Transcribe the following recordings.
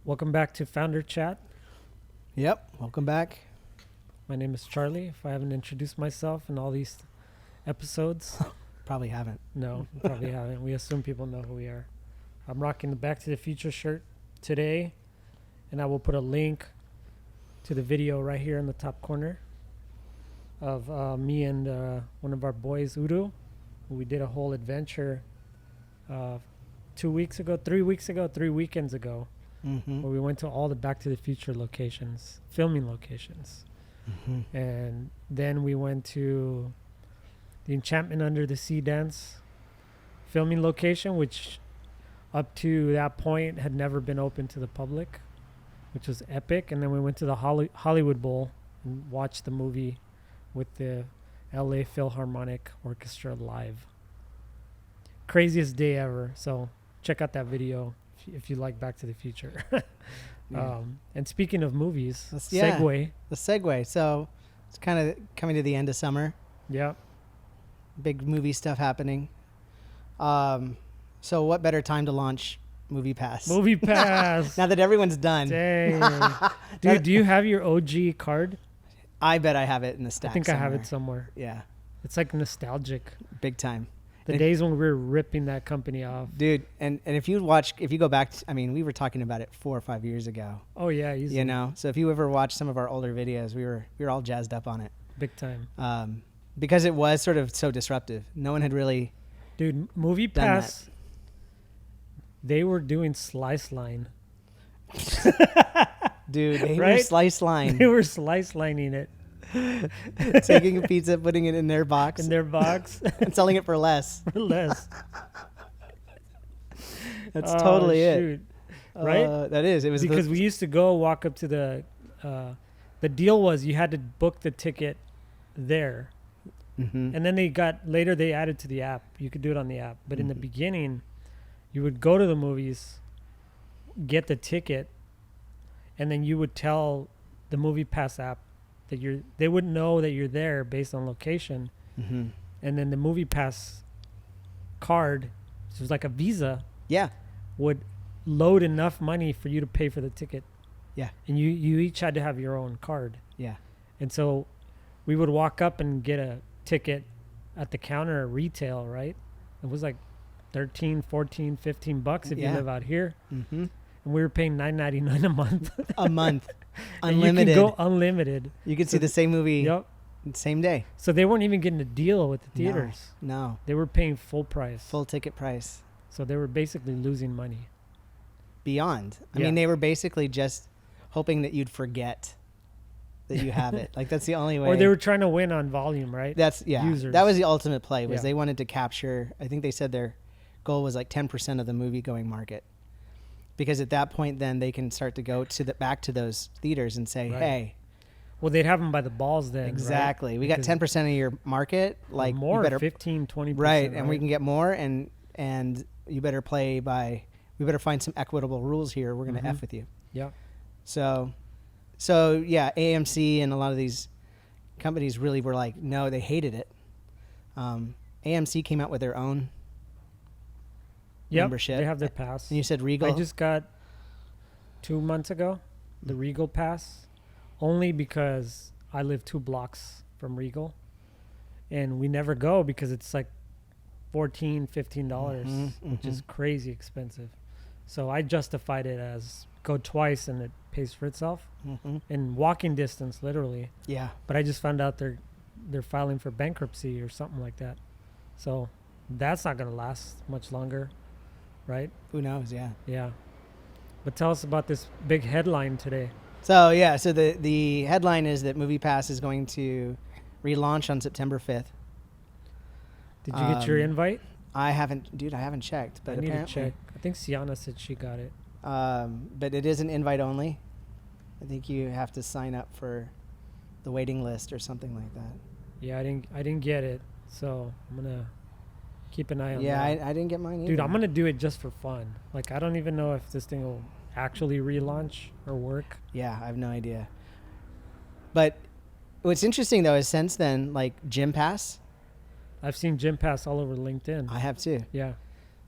Welcome back to Founder Chat. Yep. Welcome back. My name is Charlie. If I haven't introduced myself in all these episodes, Probably haven't. no, probably haven't. We assume people know who we are. I'm rocking the Back to the Future shirt today, and I will put a link to the video right here in the top corner of me and one of our boys, Udo. We did a whole adventure 3 weekends ago, Mm-hmm. where we went to all the Back to the Future locations, filming locations. Mm-hmm. And then we went to the Enchantment Under the Sea dance filming location, which up to that point had never been open to the public, which was epic. And then we went to the Hollywood Bowl and watched the movie with the LA Philharmonic Orchestra live. Craziest day ever. So check out that video if you like Back to the Future. Yeah. And speaking of movies, Yeah. segue. The segue. So it's kind of coming to the end of summer. Yeah. Big movie stuff happening. So what better time to launch Movie Pass? Movie Pass. Now that everyone's done. Dang. Dude, do you have your OG card? I bet I have it in the stack I think somewhere. I have it somewhere. Yeah. It's like nostalgic. Big time. The And- days when we were ripping that company off. Dude, and if you go back, we were talking about it 4 or 5 years ago, Oh yeah, easy. you know? So if you ever watch some of our older videos, we were all jazzed up on it. Big time. Because it was sort of so disruptive. No one had really Dude, Movie done Pass, they were doing slice line. Dude, they were Right? slice line. They were slice lining it Taking a pizza, putting it in their box, in their box and selling it for less. for less. That's Oh, totally it. shoot. Right? That is. It was Because we used to go walk up to the deal was you had to book the ticket there. Mhm. And then later they added to the app. You could do it on the app. But in the Mhm. beginning, you would go to the movies, get the ticket, and then you would tell the Movie Pass app that they wouldn't know that you're there based on location. Mhm. And then the Movie Pass card, so it was like a Visa, Yeah. would load enough money for you to pay for the ticket. Yeah. And you each had to have your own card. Yeah. And so we would walk up and get a ticket at the counter at retail, right? It was like 13, 14, 15 bucks if you Yeah. live out here. Mm-hmm. And we were paying $9.99 a month. A month, And unlimited. you can go unlimited. You could see the same movie Yep. same day. So they weren't even getting a deal with the theaters. No. They were paying full price. Full ticket price. So they were basically losing money. Beyond. I Yeah. mean, they were basically just hoping that you'd forget that you have it. Like that's the only way. Or they were trying to win on volume, right? users. That was the ultimate play. Was Yeah. they wanted to capture. I think they said their goal was like 10% of the movie going market, because at that point, then they can start to go back to those theaters and say, Right. "Hey, Well, they'd have them by the balls then. exactly, right? we got Because 10% of your market. Like more, you better 15, 20%. right, and we can get more, and you better play by. We better find some equitable rules here. We're gonna Mhm. f with you." Yeah. So yeah, AMC and a lot of these companies really were like, no, they hated it. AMC came out with their own Yep. membership. They have their pass. And you said Regal. I just got 2 months ago the Regal pass, only because I live 2 blocks from Regal, and we never go because it's like $14, $15, Mhm, which is crazy expensive. So I justified it as go twice and it pays for itself in walking distance, literally. Yeah. But I just found out they're filing for bankruptcy or something like that. So that's not going to last much longer, right? Who knows? Yeah. Yeah. But tell us about this big headline today. So yeah. So the headline is that MoviePass is going to relaunch on September 5th. Did you get your invite? I haven't checked. But I need to apparently, check. I think Sienna said she got it. But it is an invite only. I think you have to sign up for the waiting list or something like that. Yeah, I didn't get it, so I'm gonna keep an eye on Yeah, that. I didn't get mine either. Dude, I'm gonna do it just for fun. Like, I don't even know if this thing will actually relaunch or work. Yeah, I have no idea. But what's interesting though is since then, like Gym Pass, I've seen Gym Pass all over LinkedIn. I have too. Yeah.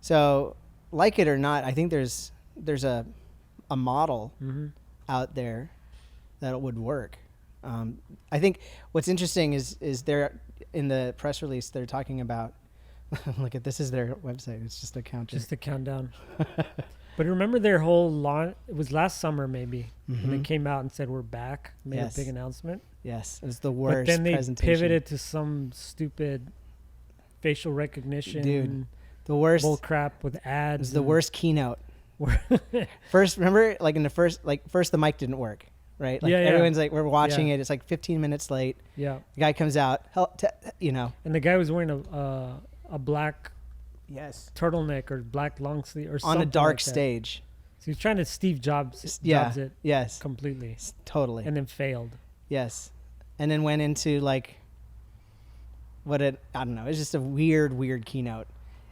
So, like it or not, I think there's a model Mm-hmm. out there that would work. I think what's interesting is they're in the press release they're talking about. Look at this is their website. It's just a counter. Just a countdown. But remember their whole launch? It was last summer maybe when they Mhm. came out and said we're back. Made Yes. a big announcement. Yes, it was the worst. But then they presentation. pivoted to some stupid facial recognition, Dude, the worst. bull crap with It ads. was the and- worst keynote. First, remember, like in the first, first the mic didn't work, right? Like Yeah, yeah. everyone's like, we're watching Yeah. it. It's like 15 minutes late. Yeah, The guy comes out, you know. and the guy was wearing a black Yes. turtleneck or black long sleeve or something On a dark like that. stage. So he's trying to Steve Jobs Yeah. it Yes. completely, Totally. and then failed. Yes. And then went into like I don't know. It's just a weird keynote.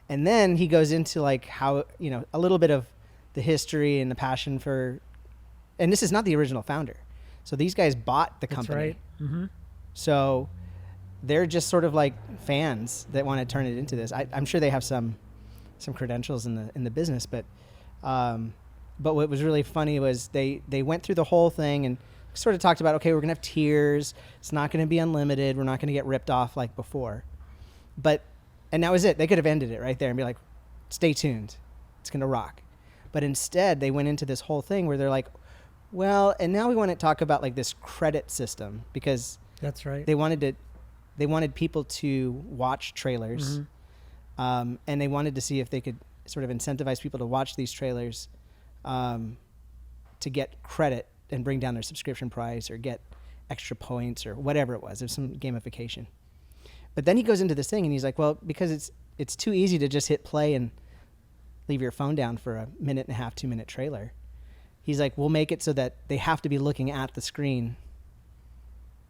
And then he goes into like how, you know, a little bit of the history and the passion for, and this is not the original founder. So these guys bought the That's company. right. Mm-hmm. So they're just sort of like fans that want to turn it into this. I'm sure they have some credentials in the business, but what was really funny was they went through the whole thing and sort of talked about, okay, we're gonna have tiers. It's not gonna be unlimited. We're not gonna get ripped off like before. And that was it. They could have ended it right there and be like, stay tuned. It's gonna rock. But instead, they went into this whole thing where they're like, well, and now we want to talk about like this credit system because That's right. they wanted people to watch trailers, Mhm. and they wanted to see if they could sort of incentivize people to watch these trailers to get credit and bring down their subscription price or get extra points or whatever it was. There's some gamification. But then he goes into this thing and he's like, well, because it's too easy to just hit play and leave your phone down for a 1.5, 2-minute trailer. He's like, we'll make it so that they have to be looking at the screen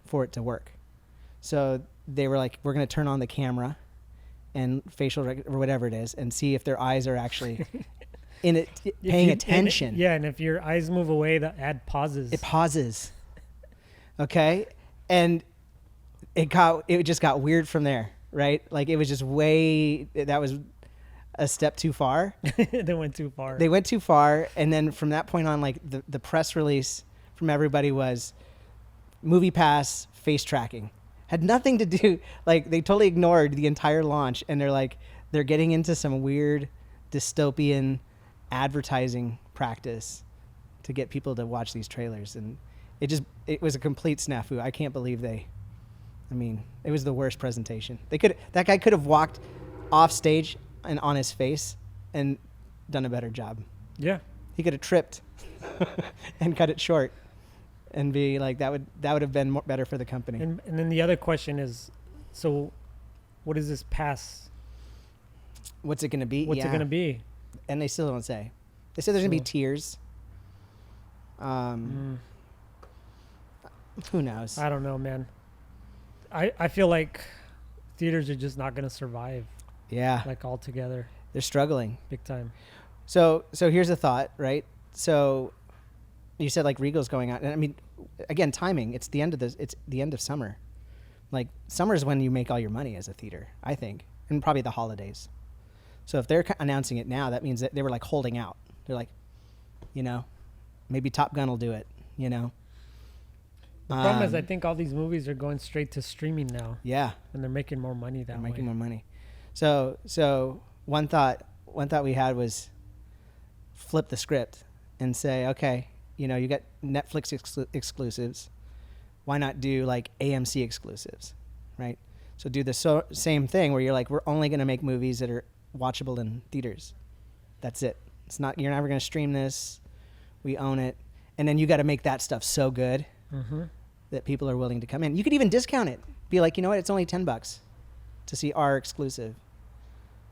for it to work. So they were like, we're going to turn on the camera and facial or whatever it is and see if their eyes are actually in it, paying attention. Yeah, and if your eyes move away, the ad pauses. It pauses. Okay? And it just got weird from there, right? Like it was just that was a step too far. They went too far. They went too far, and then from that point on, like the press release from everybody was Movie Pass face tracking. Had nothing to do, like they totally ignored the entire launch, and they're getting into some weird dystopian advertising practice to get people to watch these trailers, and it was a complete snafu. I can't believe it was the worst presentation. That guy could have walked off stage and on his face and done a better job. Yeah. He could have tripped and cut it short and be like, that would have been better for the company. And then the other question is, so what is this pass? What's it going to be? What's it going to be? And they still don't say. They said there's going to be tiers. Who knows? I don't know, man. I feel like theaters are just not going to survive, Yeah. like altogether, They're struggling. big time. So here's a thought, right? So you said like Regal's going on, and I mean, again, timing. It's the end of summer. Like summer is when you make all your money as a theater, I think, and probably the holidays. So if they're announcing it now, that means that they were like holding out. They're like, maybe Top Gun will do it. The problem is, I think all these movies are going straight to streaming now, Yeah, and they're making more money that they're way. making more money. So one thought we had was flip the script and say, okay, you got Netflix exclusives. Why not do like AMC exclusives, right? So do the same thing where you're like, we're only going to make movies that are watchable in theaters. That's it. You're never going to stream this. We own it. And then you got to make that stuff so good Mm-hmm. that people are willing to come in. You could even discount it. Be like, you know what? It's only $10 to see our exclusive.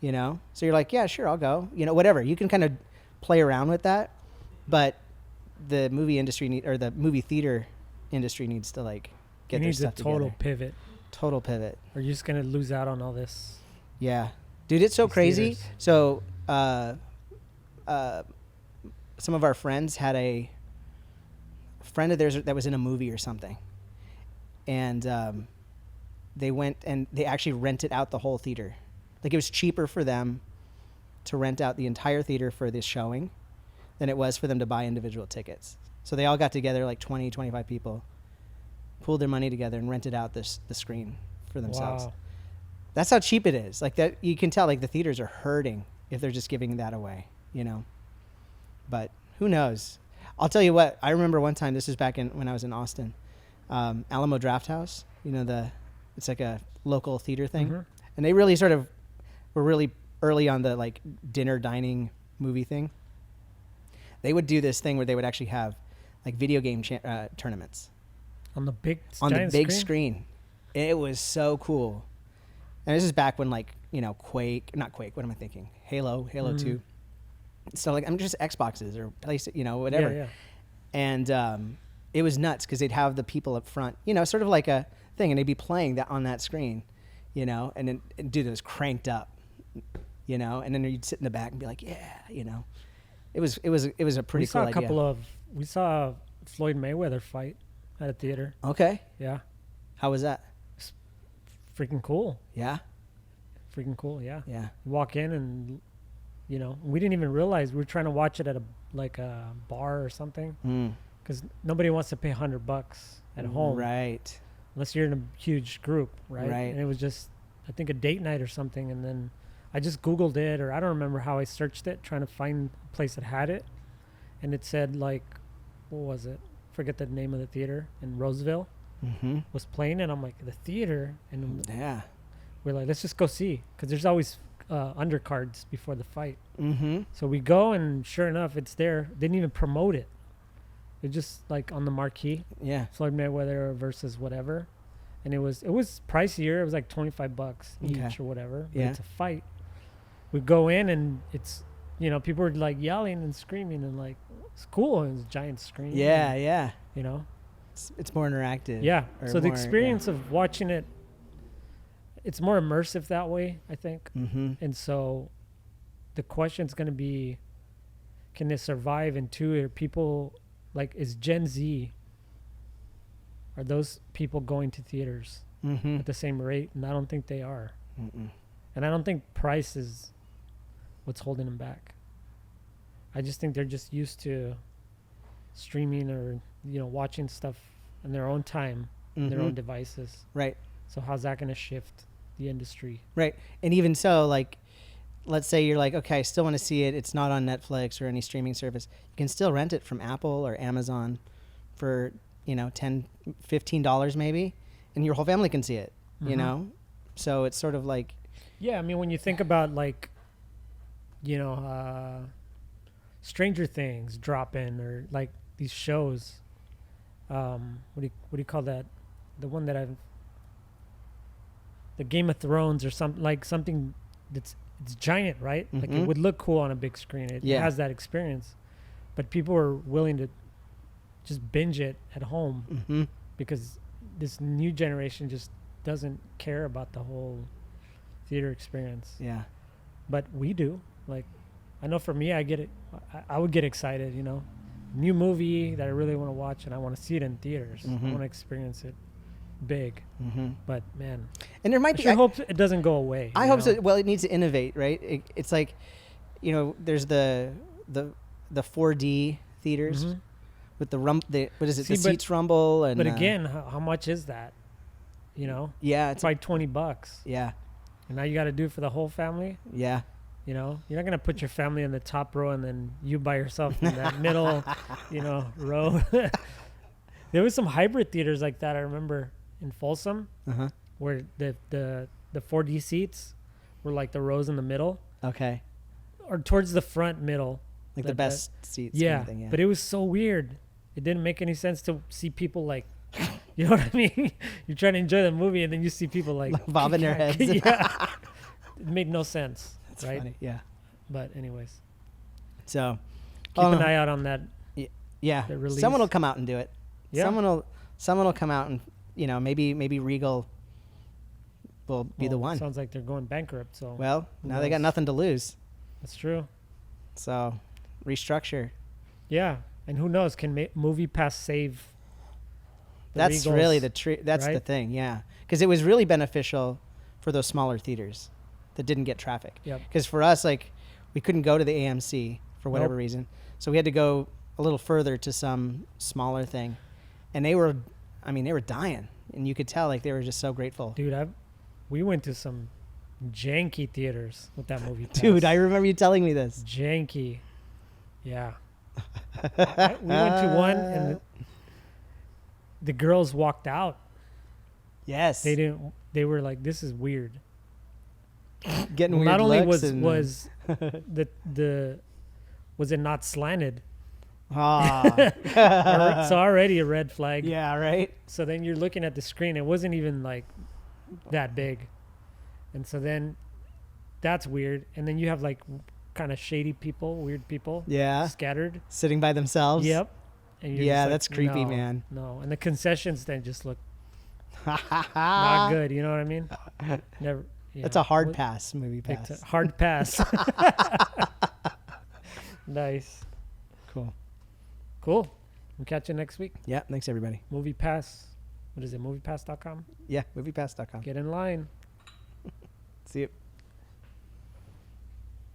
So you're like, yeah, sure, I'll go. Whatever. You can kind of play around with that, but the movie industry or the movie theater industry needs to like get It their needs a stuff total together. pivot, Total pivot. or you're just gonna lose out on all this. Yeah, dude, it's so These crazy. theaters. So, some of our friends had a friend of theirs that was in a movie or something, and they went and they actually rented out the whole theater. Like it was cheaper for them to rent out the entire theater for this showing than it was for them to buy individual tickets. So they all got together, like 20, 25 people, pooled their money together and rented out the screen for themselves. Wow. That's how cheap it is. Like that, you can tell like the theaters are hurting if they're just giving that away, you know. But who knows? I'll tell you what. I remember one time. This is back when I was in Austin, Alamo Drafthouse. You know, it's like a local theater thing, Mm-hmm. and they really sort of were really early on the like dinner dining movie thing. They would do this thing where they would actually have like video game tournaments On the big screen. It was so cool. And this is back when like, you know, not Quake, what am I thinking? Halo 2. So like I'm just Xboxes or PlayStation, you know, whatever. Yeah. And it was nuts because they'd have the people up front, you know, sort of like a thing, and they'd be playing that on that screen, you know, and then dude, it was cranked up, you know, and then you'd sit in the back and be like, yeah, you know. It was a pretty cool idea. We saw Floyd Mayweather fight at a theater. Okay. Yeah. How was that? Freaking cool. Yeah. Freaking cool. Yeah. Yeah. Walk in and, you know, we didn't even realize we were trying to watch it at a bar or something. Because nobody wants to pay $100 at home. Right. Unless you're in a huge group. Right. Right. And it was just, I think, a date night or something. And then I just Googled it, or I don't remember how I searched it, trying to find a place that had it. And it said, like, what was it? Forget the name of the theater in Roseville. Was playing, and I'm like, the theater, and yeah, we're like, let's just go see, because there's always undercards before the fight. So we go, and sure enough, it's there. They didn't even promote it. It's just like on the marquee. Yeah, Floyd Mayweather versus whatever, and it was pricier. It was like $25 each or whatever. But it's a fight. We go in, and it's, you know, people were like yelling and screaming, and like it's cool. And it's a giant screen. Yeah, and, yeah. You know. It's more interactive. Yeah. So the experience of watching it, it's more immersive that way, I think. And so the question's going to be, can it survive? And two, are people, like, is Gen Z, are those people going to theaters at the same rate? And I don't think they are. And I don't think price is what's holding them back. I just think they're just used to streaming or, you know, watching stuff in their own time, their own devices. Right. So how's that going to shift the industry? Right. And even so, like, let's say you're like, okay, I still want to see it. It's not on Netflix or any streaming service. You can still rent it from Apple or Amazon for, you know, $10, $15 maybe, and your whole family can see it, you know? So it's sort of like... Yeah, I mean, when you think about, like, you know, Stranger Things drop in, or like these shows, what do you call that? The one that the Game of Thrones or something, like something it's giant, right? Like it would look cool on a big screen. It has that experience, but people are willing to just binge it at home because this new generation just doesn't care about the whole theater experience. Yeah. But we do. Like, I know for me, I get it. I would get excited, you know, new movie that I really want to watch, and I want to see it in theaters. I want to experience it big. But man, and there might be. I hope it doesn't go away. I hope so. Well, it needs to innovate, right? It's like, you know, there's the 4D theaters with the what is it? The seats rumble, and but again, how much is that? You know? Yeah, it's like $20. Yeah. And now you got to do it for the whole family. Yeah. You know, you're not going to put your family in the top row and then you by yourself in that middle, you know, row. There was some hybrid theaters like that, I remember, in Folsom, where the 4D seats were like the rows in the middle. Okay. Or towards the front middle. Like the best seats. Yeah, kind of thing, yeah. But it was so weird. It didn't make any sense to see people like, you know what I mean? You're trying to enjoy the movie and then you see people like bobbing their heads. Yeah. It made no sense. That's right? funny. Yeah. But anyways. So keep an eye out on that. Yeah. Someone will come out and do it. Yeah. Someone will come out and, you know, maybe Regal will be the one. Sounds like they're going bankrupt. So well, now they got nothing to lose. That's true. So restructure. Yeah. And who knows? Can MoviePass save? That's Regals, really that's the thing. Yeah. Because it was really beneficial for those smaller theaters that didn't get traffic. Yep. Because for us, like, we couldn't go to the AMC for whatever reason. So we had to go a little further to some smaller thing, and they were dying, and you could tell like they were just so grateful. Dude, we went to some janky theaters with that movie pass. Dude, I remember you telling me this. Janky. Yeah. We went to one and the girls walked out. Yes. They were like, this is weird. Getting weird Not only looks was was it not slanted? Ah. So already a red flag. Yeah, right? So then you're looking at the screen. It wasn't even like that big. And so then that's weird. And then you have like kind of shady people, weird people. Yeah. Scattered. Sitting by themselves. Yep. And you're Yeah, just like, that's creepy, no, man. No. And the concessions then just look not good. You know what I mean? Never. Yeah. That's a hard pass, movie Big pass. hard pass. Nice. Cool. We'll catch you next week. Yeah, thanks everybody. Movie Pass. What is it? Moviepass.com? Yeah, moviepass.com. Get in line. See you.